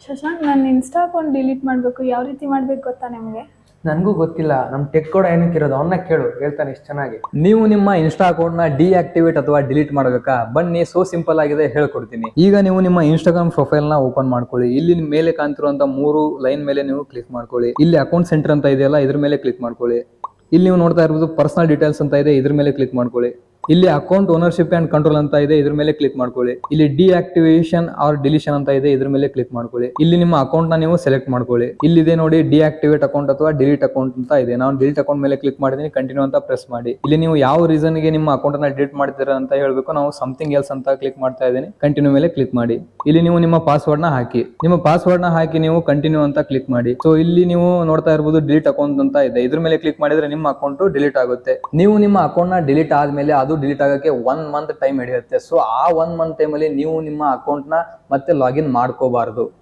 ಶಶಾಂಕ್, ನನ್ನ insta account delete ಮಾಡಬೇಕು. ಯಾವ ರೀತಿ ಮಾಡ್ಬೇಕು ಗೊತ್ತಾ ನಿಮಗೆ? ನನಗೂ ಗೊತ್ತಿಲ್ಲ. ನಮ್ಮ ಟೆಕ್ ಕೂಡ ಏನಕ್ಕೆ ಇರೋದು ಅವನ್ನ ಕೇಳು, ಹೇಳ್ತಾನೆ ಇಷ್ಟು ಚೆನ್ನಾಗಿ. ನೀವು ನಿಮ್ಮ ಇನ್ಸ್ಟಾ ಅಕೌಂಟ್ ನ ಡಿಆಕ್ಟಿವೇಟ್ ಅಥವಾ ಡಿಲೀಟ್ ಮಾಡಬೇಕಾ? ಬನ್ನಿ, ಸೋ ಸಿಂಪಲ್ ಆಗಿದೆ, ಹೇಳ್ಕೊಡ್ತೀನಿ. ಈಗ ನೀವು ನಿಮ್ಮ ಇನ್ಸ್ಟಾಗ್ರಾಮ್ ಪ್ರೊಫೈಲ್ ನ ಓಪನ್ ಮಾಡ್ಕೊಳ್ಳಿ. ಇಲ್ಲಿ ಮೇಲೆ ಕಾಣ್ತಿರುವಂತ 3 ಲೈನ್ ಮೇಲೆ ನೀವು ಕ್ಲಿಕ್ ಮಾಡ್ಕೊಳ್ಳಿ. ಇಲ್ಲಿ ಅಕೌಂಟ್ ಸೆಂಟರ್ ಅಂತ ಇದೆಯಲ್ಲ, ಇದ್ರ ಮೇಲೆ ಕ್ಲಿಕ್ ಮಾಡ್ಕೊಳ್ಳಿ. ಇಲ್ಲಿ ನೀವು ನೋಡ್ತಾ ಇರ್ಬೋದು ಪರ್ಸನಲ್ ಡೀಟೇಲ್ಸ್ ಅಂತ ಇದೆ, ಇದ್ರ ಮೇಲೆ ಕ್ಲಿಕ್ ಮಾಡ್ಕೊಳ್ಳಿ. ಇಲ್ಲಿ ಅಕೌಂಟ್ ಓನರ್ಶಿಪ್ ಅಂಡ್ ಕಂಟ್ರೋಲ್ ಅಂತ ಇದೆ, ಇದ್ರ ಮೇಲೆ ಕ್ಲಿಕ್ ಮಾಡ್ಕೊಳ್ಳಿ. ಇಲ್ಲಿ ಡಿಆಕ್ಟಿವೇಶನ್ ಆರ್ ಡಿಲಿಷನ್ ಅಂತ ಇದೆ, ಇದ್ರ ಮೇಲೆ ಕ್ಲಿಕ್ ಮಾಡ್ಕೊಳ್ಳಿ. ಇಲ್ಲಿ ನಿಮ್ಮ ಅಕೌಂಟ್ ನ ನೀವು ಸೆಲೆಕ್ಟ್ ಮಾಡ್ಕೊಳ್ಳಿ. ಇಲ್ಲಿದೆ ನೋಡಿ ಡಿಆಕ್ಟಿವೇಟ್ ಅಕೌಂಟ್ ಅಥವಾ ಡಿಲೀಟ್ ಅಕೌಂಟ್ ಅಂತ ಇದೆ. ನಾನು ಡಿಲೀಟ್ ಅಕೌಂಟ್ ಮೇಲೆ ಕ್ಲಿಕ್ ಮಾಡಿದೀನಿ, ಕಂಟಿನ್ಯೂ ಅಂತ ಪ್ರೆಸ್ ಮಾಡಿ. ಇಲ್ಲಿ ನೀವು ಯಾವ ರೀಸನ್ ಗೆ ನಿಮ್ಮ ಅಕೌಂಟ್ ಅನ್ನ ಡಿಲೀಟ್ ಮಾಡ್ತೀರಾ ಅಂತ ಹೇಳ್ಬೇಕು. ನಾವು ಸಮಥಿಂಗ್ ಎಲ್ಸ್ ಅಂತ ಕ್ಲಿಕ್ ಮಾಡ್ತಾ ಇದ್ದೀನಿ, ಕಂಟಿನ್ಯೂ ಮೇಲೆ ಕ್ಲಿಕ್ ಮಾಡಿ. ಇಲ್ಲಿ ನೀವು ನಿಮ್ಮ ಪಾಸ್ವರ್ಡ್ ನ ಹಾಕಿ. ನಿಮ್ಮ ಪಾಸ್ವರ್ಡ್ ನ ಹಾಕಿ ನೀವು ಕಂಟಿನ್ಯೂ ಅಂತ ಕ್ಲಿಕ್ ಮಾಡಿ. ಸೊ ಇಲ್ಲಿ ನೀವು ನೋಡ್ತಾ ಇರಬಹುದು ಡಿಲೀಟ್ ಅಕೌಂಟ್ ಅಂತ ಇದೆ, ಇದ್ರ ಮೇಲೆ ಕ್ಲಿಕ್ ಮಾಡಿದ್ರೆ ನಿಮ್ಮ ಅಕೌಂಟ್ ಡಿಲೀಟ್ ಆಗುತ್ತೆ. ನೀವು ನಿಮ್ಮ ಅಕೌಂಟ್ ನ ಡಿಲೀಟ್ ಆದ್ಮೇಲೆ ಅದು ಡಿಲೀಟ್ ಆಗಕ್ಕೆ 1 ಮಂತ್ ಟೈಮ್ ಹಿಡಿಯುತ್ತೆ. ಸೊ ಆ 1 ಮಂತ್ ಟೈಮಲ್ಲಿ ನೀವು ನಿಮ್ಮ ಅಕೌಂಟ್ ನ ಮತ್ತೆ ಲಾಗಿನ್ ಮಾಡ್ಕೋಬಾರ್ದು.